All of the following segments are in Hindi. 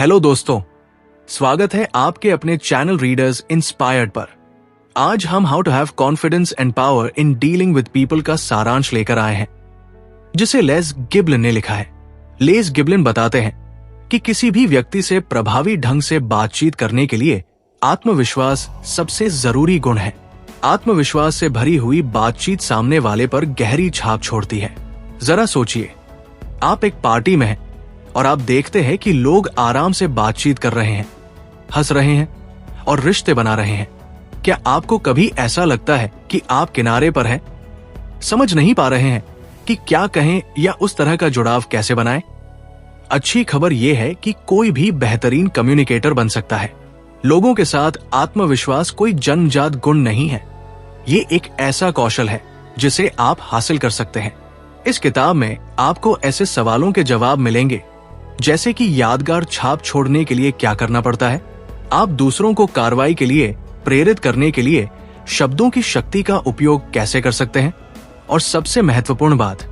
हेलो दोस्तों, स्वागत है आपके अपने चैनल रीडर्स इंस्पायर्ड पर। आज हम how to have confidence and power in dealing with people का सारांश लेकर आए हैं, जिसे लेस गिबलिन ने लिखा है। लेस गिबलिन बताते हैं कि किसी भी व्यक्ति से प्रभावी ढंग से बातचीत करने के लिए आत्मविश्वास सबसे जरूरी गुण है। आत्मविश्वास से भरी हुई बातचीत सामने वाले पर गहरी छाप छोड़ती है। जरा सोचिए, आप एक पार्टी में हैं और आप देखते हैं कि लोग आराम से बातचीत कर रहे हैं, हंस रहे हैं और रिश्ते बना रहे हैं। क्या आपको कभी ऐसा लगता है कि आप किनारे पर हैं, समझ नहीं पा रहे हैं कि क्या कहें या उस तरह का जुड़ाव कैसे बनाएं? अच्छी खबर यह है कि कोई भी बेहतरीन कम्युनिकेटर बन सकता है। लोगों के साथ आत्मविश्वास कोई जन्मजात गुण नहीं है, ये एक ऐसा कौशल है जिसे आप हासिल कर सकते हैं। इस किताब में आपको ऐसे सवालों के जवाब मिलेंगे, जैसे कि यादगार छाप छोड़ने के लिए क्या करना पड़ता है, आप दूसरों को कार्रवाई के लिए प्रेरित करने के लिए शब्दों की शक्ति का उपयोग कैसे कर सकते हैं, और सबसे महत्वपूर्ण बात,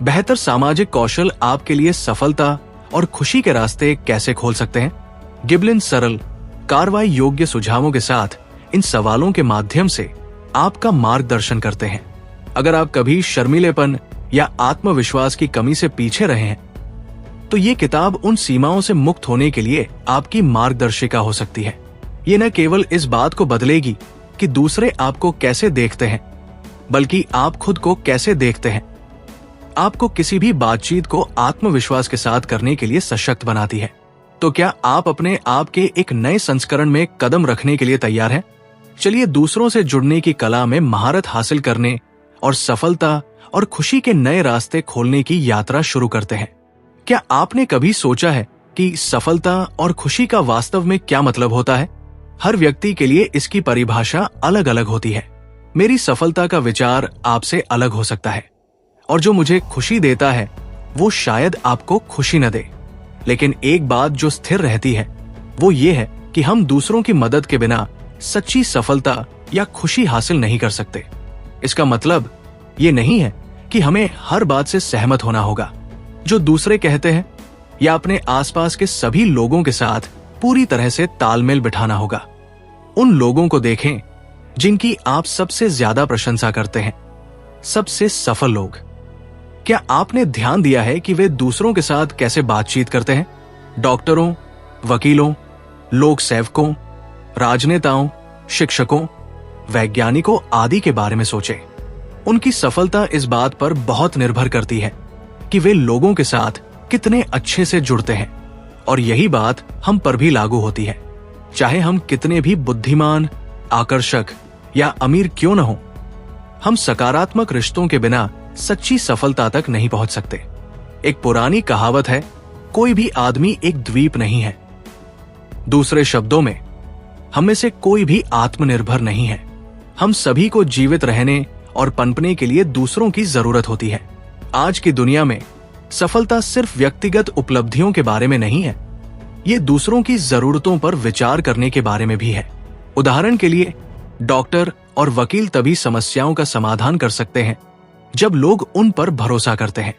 बेहतर सामाजिक कौशल आपके लिए सफलता और खुशी के रास्ते कैसे खोल सकते हैं। गिबलिन सरल, कार्रवाई योग्य सुझावों के साथ इन सवालों के माध्यम से आपका मार्गदर्शन करते हैं। अगर आप कभी शर्मीलेपन या आत्मविश्वास की कमी से पीछे रहे हैं, तो ये किताब उन सीमाओं से मुक्त होने के लिए आपकी मार्गदर्शिका हो सकती है। ये न केवल इस बात को बदलेगी कि दूसरे आपको कैसे देखते हैं, बल्कि आप खुद को कैसे देखते हैं, आपको किसी भी बातचीत को आत्मविश्वास के साथ करने के लिए सशक्त बनाती है। तो क्या आप अपने आप के एक नए संस्करण में कदम रखने के लिए तैयार हैं? चलिए दूसरों से जुड़ने की कला में महारत हासिल करने और सफलता और खुशी के नए रास्ते खोलने की यात्रा शुरू करते हैं। क्या आपने कभी सोचा है कि सफलता और खुशी का वास्तव में क्या मतलब होता है? हर व्यक्ति के लिए इसकी परिभाषा अलग अलग होती है। मेरी सफलता का विचार आपसे अलग हो सकता है, और जो मुझे खुशी देता है वो शायद आपको खुशी न दे। लेकिन एक बात जो स्थिर रहती है वो ये है कि हम दूसरों की मदद के बिना सच्ची सफलता या खुशी हासिल नहीं कर सकते। इसका मतलब ये नहीं है कि हमें हर बात से सहमत होना होगा जो दूसरे कहते हैं, या अपने आसपास के सभी लोगों के साथ पूरी तरह से तालमेल बिठाना होगा। उन लोगों को देखें जिनकी आप सबसे ज्यादा प्रशंसा करते हैं, सबसे सफल लोग। क्या आपने ध्यान दिया है कि वे दूसरों के साथ कैसे बातचीत करते हैं? डॉक्टरों, वकीलों, लोक सेवकों, राजनेताओं, शिक्षकों, वैज्ञानिकों आदि के बारे में सोचें। उनकी सफलता इस बात पर बहुत निर्भर करती है कि वे लोगों के साथ कितने अच्छे से जुड़ते हैं, और यही बात हम पर भी लागू होती है। चाहे हम कितने भी बुद्धिमान, आकर्षक या अमीर क्यों न हो, हम सकारात्मक रिश्तों के बिना सच्ची सफलता तक नहीं पहुंच सकते। एक पुरानी कहावत है, कोई भी आदमी एक द्वीप नहीं है। दूसरे शब्दों में, हम में से कोई भी आत्मनिर्भर नहीं है। हम सभी को जीवित रहने और पनपने के लिए दूसरों की जरूरत होती है। आज की दुनिया में सफलता सिर्फ व्यक्तिगत उपलब्धियों के बारे में नहीं है, ये दूसरों की जरूरतों पर विचार करने के बारे में भी है। उदाहरण के लिए, डॉक्टर और वकील तभी समस्याओं का समाधान कर सकते हैं जब लोग उन पर भरोसा करते हैं।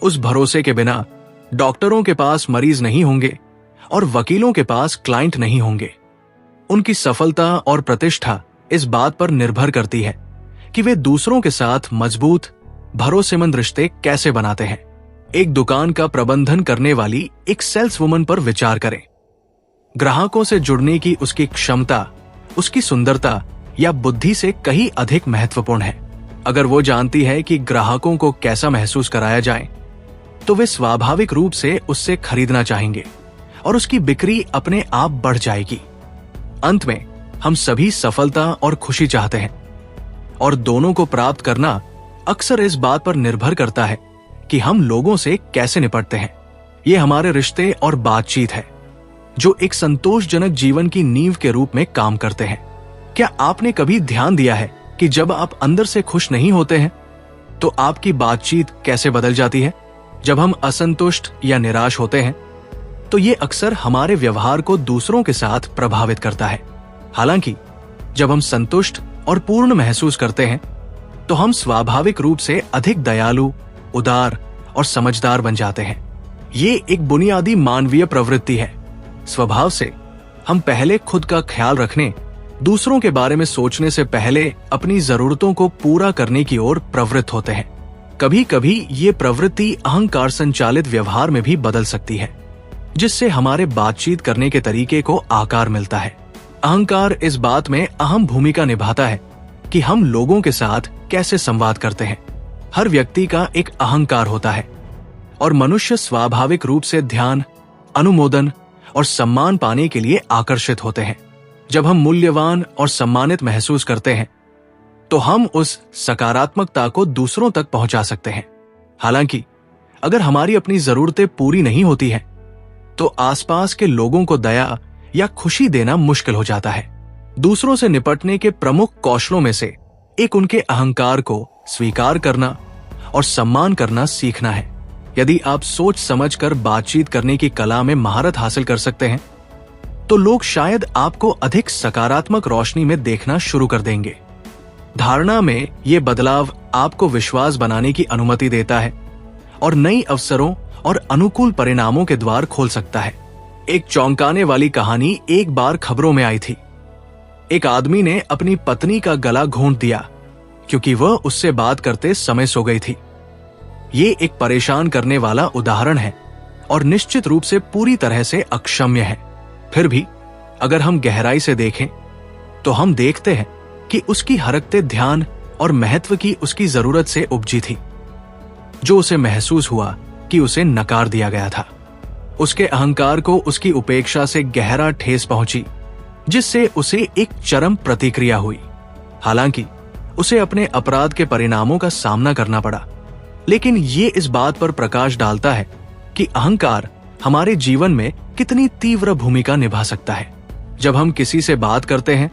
उस भरोसे के बिना डॉक्टरों के पास मरीज नहीं होंगे और वकीलों के पास क्लाइंट नहीं होंगे। उनकी सफलता और प्रतिष्ठा इस बात पर निर्भर करती है कि वे दूसरों के साथ मजबूत, भरोसेमंद रिश्ते कैसे बनाते हैं। एक दुकान का प्रबंधन करने वाली एक सेल्स वुमन पर विचार करें। ग्राहकों से जुड़ने की उसकी क्षमता, उसकी सुंदरता या बुद्धि से कहीं अधिक महत्वपूर्ण है। अगर वो जानती है कि ग्राहकों को कैसा महसूस कराया जाए, तो वे स्वाभाविक रूप से उससे खरीदना चाहेंगे और उसकी बिक्री अपने आप बढ़ जाएगी। अंत में, हम सभी सफलता और खुशी चाहते हैं, और दोनों को प्राप्त करना अक्सर इस बात पर निर्भर करता है कि हम लोगों से कैसे निपटते हैं। ये हमारे रिश्ते और बातचीत है जो एक संतोषजनक जीवन की नींव के रूप में काम करते हैं। क्या आपने कभी ध्यान दिया है कि जब आप अंदर से खुश नहीं होते हैं, तो आपकी बातचीत कैसे बदल जाती है? जब हम असंतुष्ट या निराश होते हैं, तो ये अक्सर हमारे व्यवहार को दूसरों के साथ प्रभावित करता है। हालांकि जब हम संतुष्ट और पूर्ण महसूस करते हैं, तो हम स्वाभाविक रूप से अधिक दयालु, उदार और समझदार बन जाते हैं। ये एक बुनियादी मानवीय प्रवृत्ति है स्वभाव से हम पहले खुद का ख्याल रखने, दूसरों के बारे में सोचने से पहले अपनी जरूरतों को पूरा करने की ओर प्रवृत्त होते हैं। कभी कभी ये प्रवृत्ति अहंकार संचालित व्यवहार में भी बदल सकती है, जिससे हमारे बातचीत करने के तरीके को आकार मिलता है। अहंकार इस बात में अहम भूमिका निभाता है कि हम लोगों के साथ कैसे संवाद करते हैं। हर व्यक्ति का एक अहंकार होता है और मनुष्य स्वाभाविक रूप से ध्यान, अनुमोदन और सम्मान पाने के लिए आकर्षित होते हैं। जब हम मूल्यवान और सम्मानित महसूस करते हैं तो हम उस सकारात्मकता को दूसरों तक पहुंचा सकते हैं। हालांकि अगर हमारी अपनी जरूरतें पूरी नहीं होती हैं, तो आसपास के लोगों को दया या खुशी देना मुश्किल हो जाता है। दूसरों से निपटने के प्रमुख कौशलों में से एक उनके अहंकार को स्वीकार करना और सम्मान करना सीखना है। यदि आप सोच समझकर बातचीत करने की कला में महारत हासिल कर सकते हैं, तो लोग शायद आपको अधिक सकारात्मक रोशनी में देखना शुरू कर देंगे। धारणा में ये बदलाव आपको विश्वास बनाने की अनुमति देता है और नई अवसरों और अनुकूल परिणामों के द्वार खोल सकता है। एक चौंकाने वाली कहानी एक बार खबरों में आई थी। एक आदमी ने अपनी पत्नी का गला घोंट दिया क्योंकि वह उससे बात करते समय सो गई थी। ये एक परेशान करने वाला उदाहरण है और निश्चित रूप से पूरी तरह से अक्षम्य है। फिर भी अगर हम गहराई से देखें तो हम देखते हैं कि उसकी हरकतें ध्यान और महत्व की उसकी जरूरत से उपजी थी, जो उसे महसूस हुआ कि उसे नकार दिया गया था। उसके अहंकार को उसकी उपेक्षा से गहरा ठेस पहुंची, जिससे उसे एक चरम प्रतिक्रिया हुई। हालांकि उसे अपने अपराध के परिणामों का सामना करना पड़ा, लेकिन ये इस बात पर प्रकाश डालता है कि अहंकार हमारे जीवन में कितनी तीव्र भूमिका निभा सकता है। जब हम किसी से बात करते हैं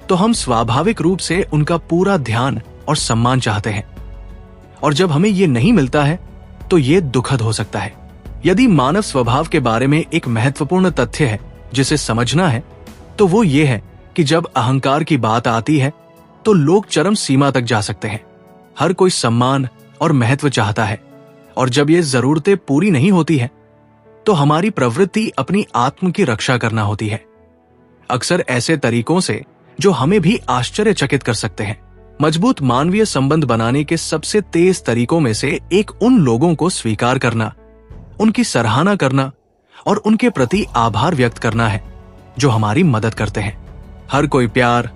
तो हम स्वाभाविक रूप से उनका पूरा ध्यान और सम्मान चाहते हैं, और जब हमें ये नहीं मिलता है तो ये दुखद हो सकता है। यदि मानव स्वभाव के बारे में एक महत्वपूर्ण तथ्य है जिसे समझना है, तो वो ये है कि जब अहंकार की बात आती है तो लोग चरम सीमा तक जा सकते हैं। हर कोई सम्मान और महत्व चाहता है, और जब ये जरूरतें पूरी नहीं होती है तो हमारी प्रवृत्ति अपनी आत्म की रक्षा करना होती है, अक्सर ऐसे तरीकों से जो हमें भी आश्चर्यचकित कर सकते हैं। मजबूत मानवीय संबंध बनाने के सबसे तेज तरीकों में से एक उन लोगों को स्वीकार करना, उनकी सराहना करना और उनके प्रति आभार व्यक्त करना है जो हमारी मदद करते हैं। हर कोई प्यार,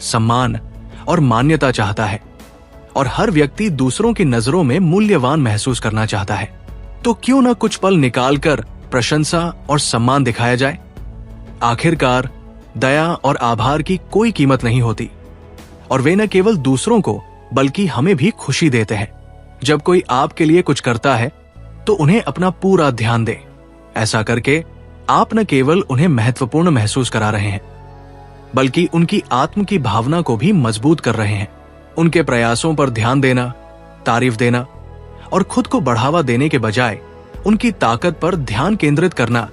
सम्मान और मान्यता चाहता है, और हर व्यक्ति दूसरों की नजरों में मूल्यवान महसूस करना चाहता है। तो क्यों न कुछ पल निकालकर प्रशंसा और सम्मान दिखाया जाए। आखिरकार दया और आभार की कोई कीमत नहीं होती, और वे न केवल दूसरों को बल्कि हमें भी खुशी देते हैं। जब कोई आपके लिए कुछ करता है तो उन्हें अपना पूरा ध्यान दे। ऐसा करके आप न केवल उन्हें महत्वपूर्ण महसूस करा रहे हैं, बल्कि उनकी आत्म की भावना को भी मजबूत कर रहे हैं। उनके प्रयासों पर ध्यान देना, तारीफ देना और खुद को बढ़ावा देने के बजाय उनकी ताकत पर ध्यान केंद्रित करना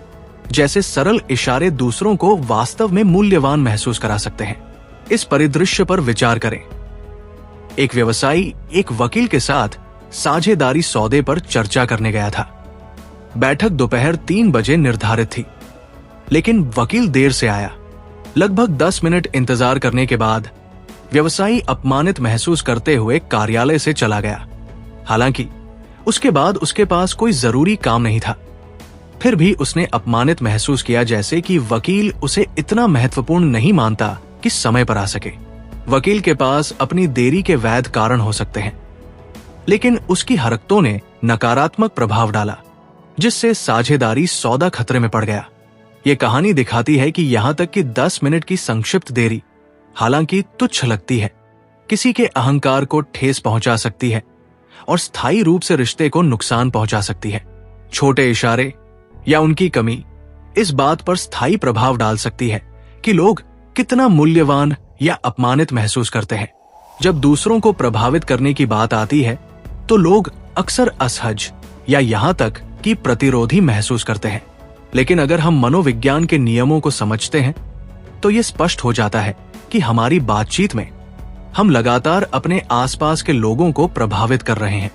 जैसे सरल इशारे दूसरों को वास्तव में मूल्यवान महसूस करा सकते हैं। इस परिदृश्य पर विचार करें। एक व्यवसायी एक वकील के साथ साझेदारी सौदे पर चर्चा करने गया था। बैठक दोपहर 3 बजे निर्धारित थी, लेकिन वकील देर से आया। लगभग 10 मिनट इंतजार करने के बाद व्यवसायी अपमानित महसूस करते हुए कार्यालय से चला गया। हालांकि उसके बाद उसके पास कोई जरूरी काम नहीं था। फिर भी उसने अपमानित महसूस किया, जैसे कि वकील उसे इतना महत्वपूर्ण नहीं मानता कि समय पर आ सके। वकील के पास अपनी देरी के वैध कारण हो सकते हैं, लेकिन उसकी हरकतों ने नकारात्मक प्रभाव डाला, जिससे साझेदारी सौदा खतरे में पड़ गया। ये कहानी दिखाती है कि यहां तक कि 10 मिनट की संक्षिप्त देरी, हालांकि तुच्छ लगती है, किसी के अहंकार को ठेस पहुंचा सकती है और स्थायी रूप से रिश्ते को नुकसान पहुंचा सकती है। छोटे इशारे या उनकी कमी इस बात पर स्थायी प्रभाव डाल सकती है कि लोग कितना मूल्यवान या अपमानित महसूस करते हैं। जब दूसरों को प्रभावित करने की बात आती है तो लोग अक्सर असहज या यहां तक कि प्रतिरोधी महसूस करते हैं। लेकिन अगर हम मनोविज्ञान के नियमों को समझते हैं तो यह स्पष्ट हो जाता है कि हमारी बातचीत में हम लगातार अपने आसपास के लोगों को प्रभावित कर रहे हैं।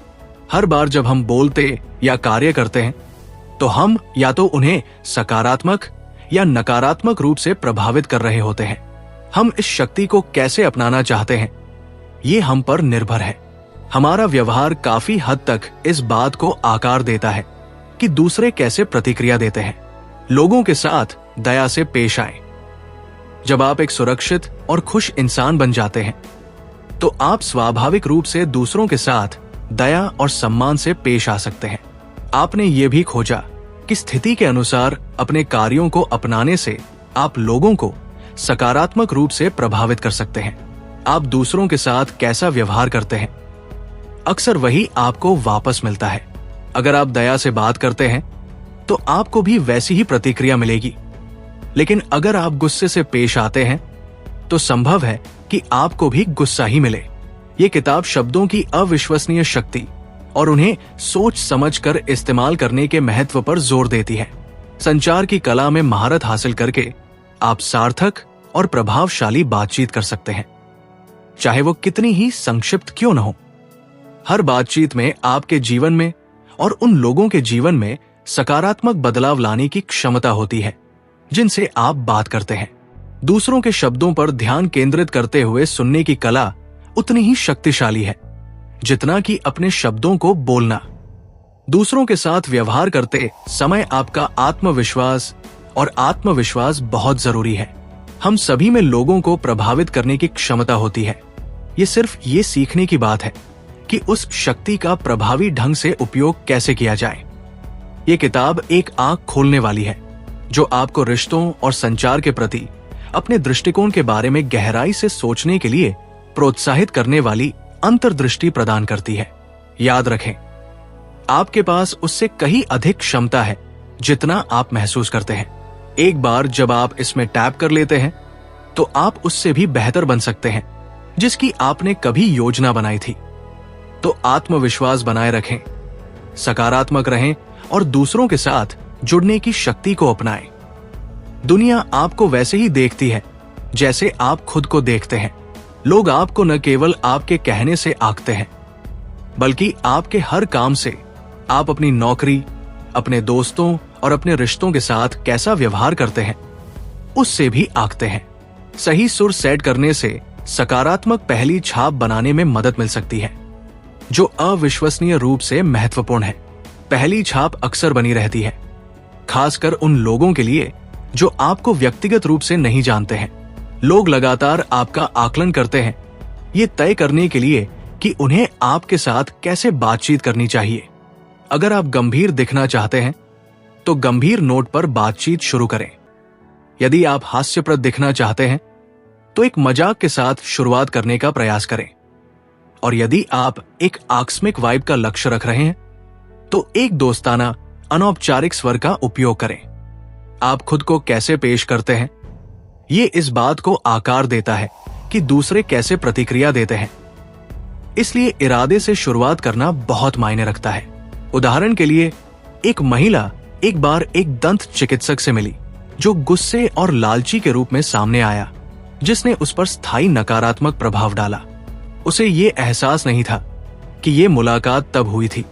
हर बार जब हम बोलते या कार्य करते हैं तो हम या तो उन्हें सकारात्मक या नकारात्मक रूप से प्रभावित कर रहे होते हैं। हम इस शक्ति को कैसे अपनाना चाहते हैं, ये हम पर निर्भर है। हमारा व्यवहार काफी हद तक इस बात को आकार देता है कि दूसरे कैसे प्रतिक्रिया देते हैं। लोगों के साथ दया से पेश आएं। जब आप एक सुरक्षित और खुश इंसान बन जाते हैं, तो आप स्वाभाविक रूप से दूसरों के साथ दया और सम्मान से पेश आ सकते हैं। आपने ये भी खोजा कि स्थिति के अनुसार अपने कार्यों को अपनाने से आप लोगों को सकारात्मक रूप से प्रभावित कर सकते हैं। आप दूसरों के साथ कैसा व्यवहार करते हैं, अक्सर वही आपको वापस मिलता है। अगर आप दया से बात करते हैं तो आपको भी वैसी ही प्रतिक्रिया मिलेगी, लेकिन अगर आप गुस्से से पेश आते हैं तो संभव है कि आपको भी गुस्सा ही मिले। ये किताब शब्दों की अविश्वसनीय शक्ति और उन्हें सोच समझकर इस्तेमाल करने के महत्व पर जोर देती है। संचार की कला में महारत हासिल करके आप सार्थक और प्रभावशाली बातचीत कर सकते हैं, चाहे वो कितनी ही संक्षिप्त क्यों न हो। हर बातचीत में आपके जीवन में और उन लोगों के जीवन में सकारात्मक बदलाव लाने की क्षमता होती है जिनसे आप बात करते हैं। दूसरों के शब्दों पर ध्यान केंद्रित करते हुए सुनने की कला उतनी ही शक्तिशाली है जितना कि अपने शब्दों को बोलना। दूसरों के साथ व्यवहार करते समय आपका आत्मविश्वास बहुत जरूरी है। हम सभी में लोगों को प्रभावित करने की क्षमता होती है। ये सिर्फ ये सीखने की बात है कि उस शक्ति का प्रभावी ढंग से उपयोग कैसे किया जाए। ये किताब एक आंख खोलने वाली है जो आपको रिश्तों और संचार के प्रति अपने दृष्टिकोण के बारे में गहराई से सोचने के लिए प्रोत्साहित करने वाली अंतर्दृष्टि प्रदान करती है। याद रखें, आपके पास उससे कहीं अधिक क्षमता है जितना आप महसूस करते हैं। एक बार जब आप इसमें टैप कर लेते हैं तो आप उससे भी बेहतर बन सकते हैं जिसकी आपने कभी योजना बनाई थी। तो आत्मविश्वास बनाए रखें, सकारात्मक रहें और दूसरों के साथ जुड़ने की शक्ति को अपनाएं। दुनिया आपको वैसे ही देखती है जैसे आप खुद को देखते हैं। लोग आपको न केवल आपके कहने से आंकते हैं, बल्कि आपके हर काम से, आप अपनी नौकरी, अपने दोस्तों और अपने रिश्तों के साथ कैसा व्यवहार करते हैं, उससे भी आंकते हैं। सही सुर सेट करने से सकारात्मक पहली छाप बनाने में मदद मिल सकती है, जो अविश्वसनीय रूप से महत्वपूर्ण है। पहली छाप अक्सर बनी रहती है, खासकर उन लोगों के लिए जो आपको व्यक्तिगत रूप से नहीं जानते हैं। लोग लगातार आपका आकलन करते हैं, ये तय करने के लिए कि उन्हें आपके साथ कैसे बातचीत करनी चाहिए। अगर आप गंभीर दिखना चाहते हैं तो गंभीर नोट पर बातचीत शुरू करें। यदि आप हास्यप्रद दिखना चाहते हैं तो एक मजाक के साथ शुरुआत करने का प्रयास करें। और यदि आप एक आकस्मिक वाइब का लक्ष्य रख रहे हैं तो एक दोस्ताना अनौपचारिक स्वर का उपयोग करें। आप खुद को कैसे पेश करते हैं, ये इस बात को आकार देता है कि दूसरे कैसे प्रतिक्रिया देते हैं। इसलिए इरादे से शुरुआत करना बहुत मायने रखता है। उदाहरण के लिए, एक महिला एक बार एक दंत चिकित्सक से मिली जो गुस्से और लालची के रूप में सामने आया, जिसने उस पर स्थायी नकारात्मक प्रभाव डाला। उसे ये एहसास नहीं था कि ये मुलाकात तब हुई थी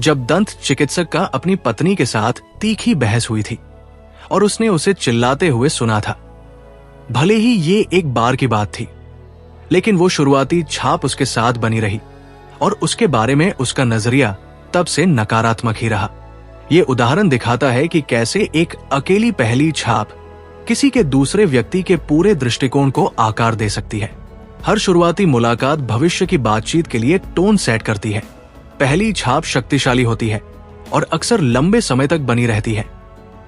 जब दंत चिकित्सक का अपनी पत्नी के साथ तीखी बहस हुई थी और उसने उसे चिल्लाते हुए सुना था। भले ही ये एक बार की बात थी, लेकिन वो शुरुआती छाप उसके साथ बनी रही और उसके बारे में उसका नजरिया तब से नकारात्मक ही रहा। ये उदाहरण दिखाता है कि कैसे एक अकेली पहली छाप किसी के दूसरे व्यक्ति के पूरे दृष्टिकोण को आकार दे सकती है। हर शुरुआती मुलाकात भविष्य की बातचीत के लिए टोन सेट करती है। पहली छाप शक्तिशाली होती है और अक्सर लंबे समय तक बनी रहती है।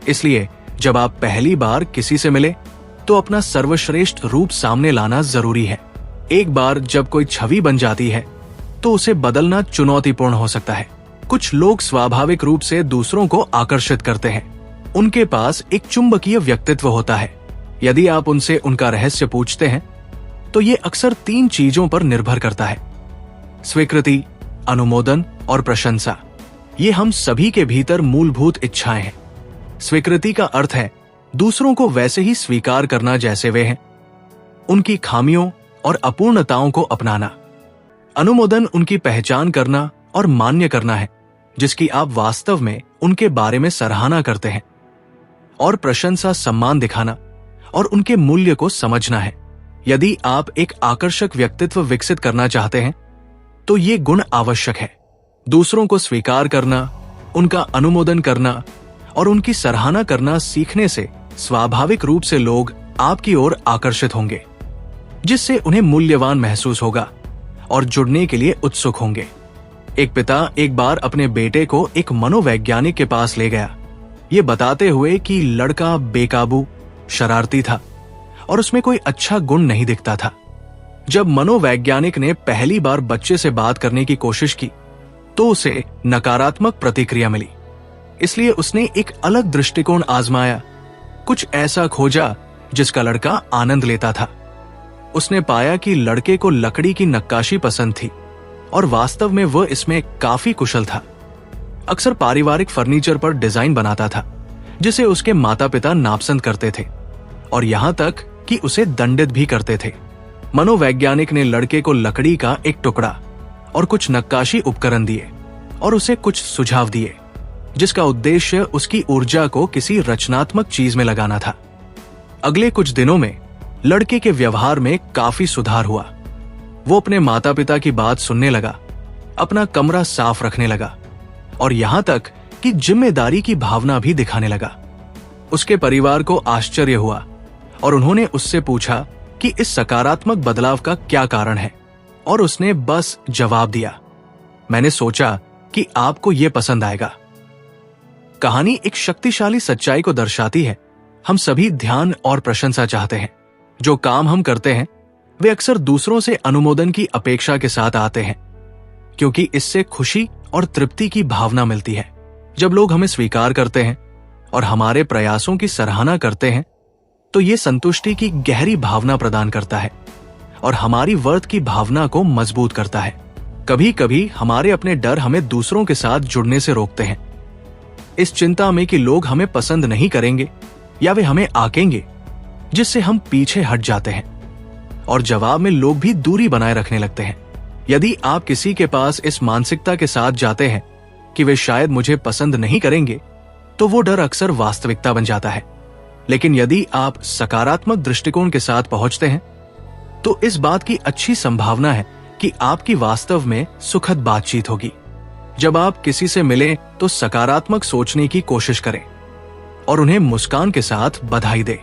इसलिए जब आप पहली बार किसी से मिले तो अपना सर्वश्रेष्ठ रूप सामने लाना जरूरी है। एक बार जब कोई छवि बन जाती है तो उसे बदलना चुनौतीपूर्ण हो सकता है। कुछ लोग स्वाभाविक रूप से दूसरों को आकर्षित करते हैं। उनके पास एक चुंबकीय व्यक्तित्व होता है। यदि आप उनसे उनका रहस्य पूछते हैं तो ये अक्सर 3 चीजों पर निर्भर करता है: स्वीकृति, अनुमोदन और प्रशंसा। ये हम सभी के भीतर मूलभूत इच्छाएं हैं। स्वीकृति का अर्थ है दूसरों को वैसे ही स्वीकार करना जैसे वे हैं, उनकी खामियों और अपूर्णताओं को अपनाना। अनुमोदन उनकी पहचान करना और मान्य करना है जिसकी आप वास्तव में उनके बारे में सराहना करते हैं। और प्रशंसा सम्मान दिखाना और उनके मूल्य को समझना है। यदि आप एक आकर्षक व्यक्तित्व विकसित करना चाहते हैं तो ये गुण आवश्यक है। दूसरों को स्वीकार करना, उनका अनुमोदन करना और उनकी सराहना करना सीखने से स्वाभाविक रूप से लोग आपकी ओर आकर्षित होंगे, जिससे उन्हें मूल्यवान महसूस होगा और जुड़ने के लिए उत्सुक होंगे। एक पिता एक बार अपने बेटे को एक मनोवैज्ञानिक के पास ले गया, ये बताते हुए कि लड़का बेकाबू, शरारती था और उसमें कोई अच्छा गुण नहीं दिखता था। जब मनोवैज्ञानिक ने पहली बार बच्चे से बात करने की कोशिश की तो उसे नकारात्मक प्रतिक्रिया मिली। इसलिए उसने एक अलग दृष्टिकोण आजमाया, कुछ ऐसा खोजा जिसका लड़का आनंद लेता था। उसने पाया कि लड़के को लकड़ी की नक्काशी पसंद थी और वास्तव में वह इसमें काफी कुशल था। अक्सर पारिवारिक फर्नीचर पर डिजाइन बनाता था जिसे उसके माता पिता नापसंद करते थे और यहां तक कि उसे दंडित भी करते थे। मनोवैज्ञानिक ने लड़के को लकड़ी का एक टुकड़ा और कुछ नक्काशी उपकरण दिए और उसे कुछ सुझाव दिए जिसका उद्देश्य उसकी ऊर्जा को किसी रचनात्मक चीज में लगाना था। अगले कुछ दिनों में लड़के के व्यवहार में काफी सुधार हुआ। वो अपने माता पिता की बात सुनने लगा, अपना कमरा साफ रखने लगा और यहां तक कि जिम्मेदारी की भावना भी दिखाने लगा। उसके परिवार को आश्चर्य हुआ और उन्होंने उससे पूछा कि इस सकारात्मक बदलाव का क्या कारण है और उसने बस जवाब दिया, मैंने सोचा कि आपको यह पसंद आएगा। कहानी एक शक्तिशाली सच्चाई को दर्शाती है। हम सभी ध्यान और प्रशंसा चाहते हैं। जो काम हम करते हैं वे अक्सर दूसरों से अनुमोदन की अपेक्षा के साथ आते हैं, क्योंकि इससे खुशी और तृप्ति की भावना मिलती है। जब लोग हमें स्वीकार करते हैं और हमारे प्रयासों की सराहना करते हैं तो ये संतुष्टि की गहरी भावना प्रदान करता है और हमारी वर्थ की भावना को मजबूत करता है। कभी कभी हमारे अपने डर हमें दूसरों के साथ जुड़ने से रोकते हैं, इस चिंता में कि लोग हमें पसंद नहीं करेंगे या वे हमें आकेंगे, जिससे हम पीछे हट जाते हैं और जवाब में लोग भी दूरी बनाए रखने लगते हैं। यदि आप किसी के पास इस मानसिकता के साथ जाते हैं कि वे शायद मुझे पसंद नहीं करेंगे, तो वो डर अक्सर वास्तविकता बन जाता है। लेकिन यदि आप सकारात्मक दृष्टिकोण के साथ पहुंचते हैं तो इस बात की अच्छी संभावना है कि आपकी वास्तव में सुखद बातचीत होगी। जब आप किसी से मिलें तो सकारात्मक सोचने की कोशिश करें और उन्हें मुस्कान के साथ बधाई दें।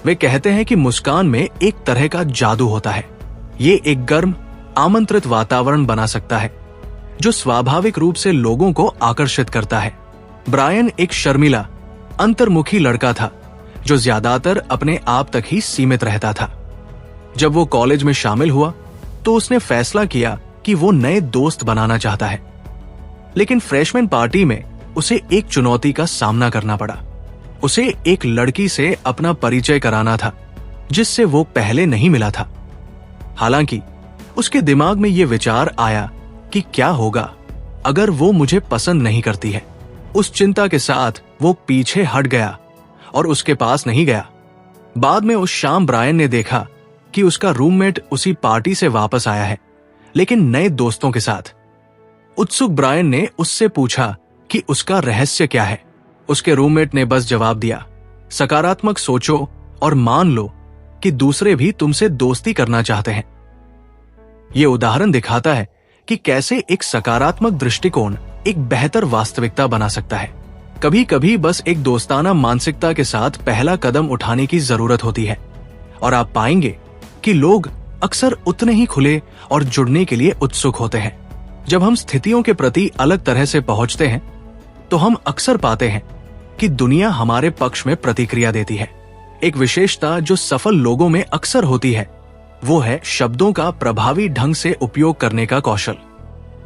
वे कहते हैं कि मुस्कान में एक तरह का जादू होता है। ये एक गर्म, आमंत्रित वातावरण बना सकता है जो स्वाभाविक रूप से लोगों को आकर्षित करता है। ब्रायन एक शर्मीला, अंतर्मुखी लड़का था जो ज्यादातर अपने आप तक ही सीमित रहता था। जब वो कॉलेज में शामिल हुआ तो उसने फैसला किया कि वो नए दोस्त बनाना चाहता है। लेकिन फ्रेशमैन पार्टी में उसे एक चुनौती का सामना करना पड़ा। उसे एक लड़की से अपना परिचय कराना था जिससे वो पहले नहीं मिला था। हालांकि उसके दिमाग में ये विचार आया कि क्या होगा अगर वो मुझे पसंद नहीं करती है। उस चिंता के साथ वो पीछे हट गया और उसके पास नहीं गया। बाद में उस शाम ब्रायन ने देखा कि उसका रूममेट उसी पार्टी से वापस आया है, लेकिन नए दोस्तों के साथ। उत्सुक ब्रायन ने उससे पूछा कि उसका रहस्य क्या है। उसके रूममेट ने बस जवाब दिया, सकारात्मक सोचो और मान लो कि दूसरे भी तुमसे दोस्ती करना चाहते हैं। यह उदाहरण दिखाता है कि कैसे एक सकारात्मक दृष्टिकोण एक बेहतर वास्तविकता बना सकता है। कभी कभी बस एक दोस्ताना मानसिकता के साथ पहला कदम उठाने की जरूरत होती है और आप पाएंगे कि लोग अक्सर उतने ही खुले और जुड़ने के लिए उत्सुक होते हैं। जब हम स्थितियों के प्रति अलग तरह से पहुंचते हैं तो हम अक्सर पाते हैं कि दुनिया हमारे पक्ष में प्रतिक्रिया देती है। एक विशेषता जो सफल लोगों में अक्सर होती है वो है शब्दों का प्रभावी ढंग से उपयोग करने का कौशल।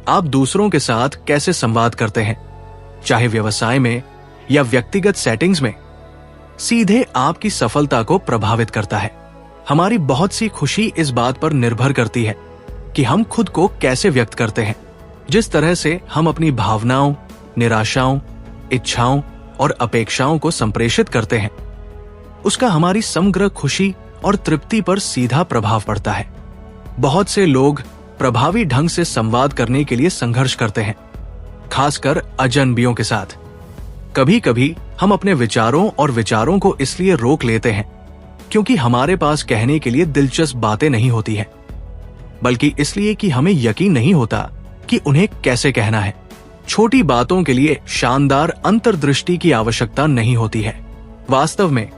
आप दूसरों के साथ कैसे संवाद करते हैं, चाहे व्यवसाय में या व्यक्तिगत सेटिंग्स में, सीधे आपकी सफलता को प्रभावित करता है। हमारी बहुत सी खुशी इस बात पर निर्भर करती है कि हम खुद को कैसे व्यक्त करते हैं। जिस तरह से हम अपनी भावनाओं, निराशाओं, इच्छाओं और अपेक्षाओं को संप्रेषित करते हैं, उसका हमारी समग्र खुशी और तृप्ति पर सीधा प्रभाव पड़ता है। बहुत से लोग प्रभावी ढंग से संवाद करने के लिए संघर्ष करते हैं, खासकर अजनबियों के साथ। कभी कभी हम अपने विचारों और विचारों को इसलिए रोक लेते हैं क्योंकि हमारे पास कहने के लिए दिलचस्प बातें नहीं होती हैं, बल्कि इसलिए कि हमें यकीन नहीं होता कि उन्हें कैसे कहना है। छोटी बातों के लिए शानदार अंतर्दृष्टि की आवश्यकता नहीं होती है। वास्तव में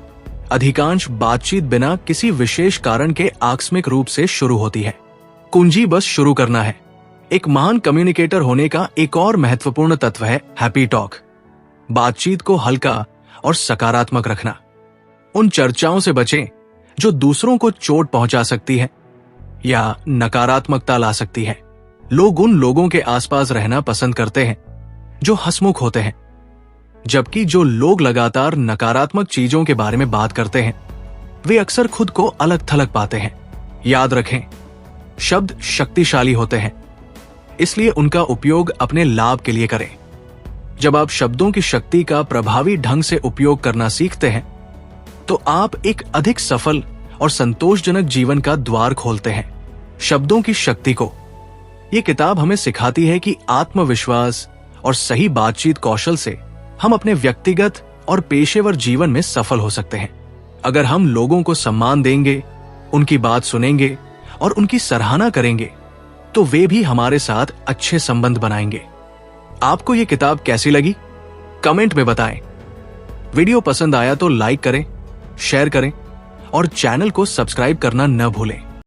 अधिकांश बातचीत बिना किसी विशेष कारण के आकस्मिक रूप से शुरू होती है। कुंजी बस शुरू करना है। एक महान कम्युनिकेटर होने का एक और महत्वपूर्ण तत्व है हैप्पी टॉक। बातचीत को हल्का और सकारात्मक रखना। उन चर्चाओं से बचें जो दूसरों को चोट पहुंचा सकती है या नकारात्मकता ला सकती है। लोग उन लोगों के आसपास रहना पसंद करते हैं जो हंसमुख होते हैं, जबकि जो लोग लगातार नकारात्मक चीजों के बारे में बात करते हैं वे अक्सर खुद को अलग थलग पाते हैं। याद रखें, शब्द शक्तिशाली होते हैं, इसलिए उनका उपयोग अपने लाभ के लिए करें। जब आप शब्दों की शक्ति का प्रभावी ढंग से उपयोग करना सीखते हैं तो आप एक अधिक सफल और संतोषजनक जीवन का द्वार खोलते हैं। शब्दों की शक्ति को यह किताब हमें सिखाती है कि आत्मविश्वास और सही बातचीत कौशल से हम अपने व्यक्तिगत और पेशेवर जीवन में सफल हो सकते हैं। अगर हम लोगों को सम्मान देंगे, उनकी बात सुनेंगे और उनकी सराहना करेंगे तो वे भी हमारे साथ अच्छे संबंध बनाएंगे। आपको यह किताब कैसी लगी? कमेंट में बताएं। वीडियो पसंद आया तो लाइक करें, शेयर करें और चैनल को सब्सक्राइब करना न भूलें।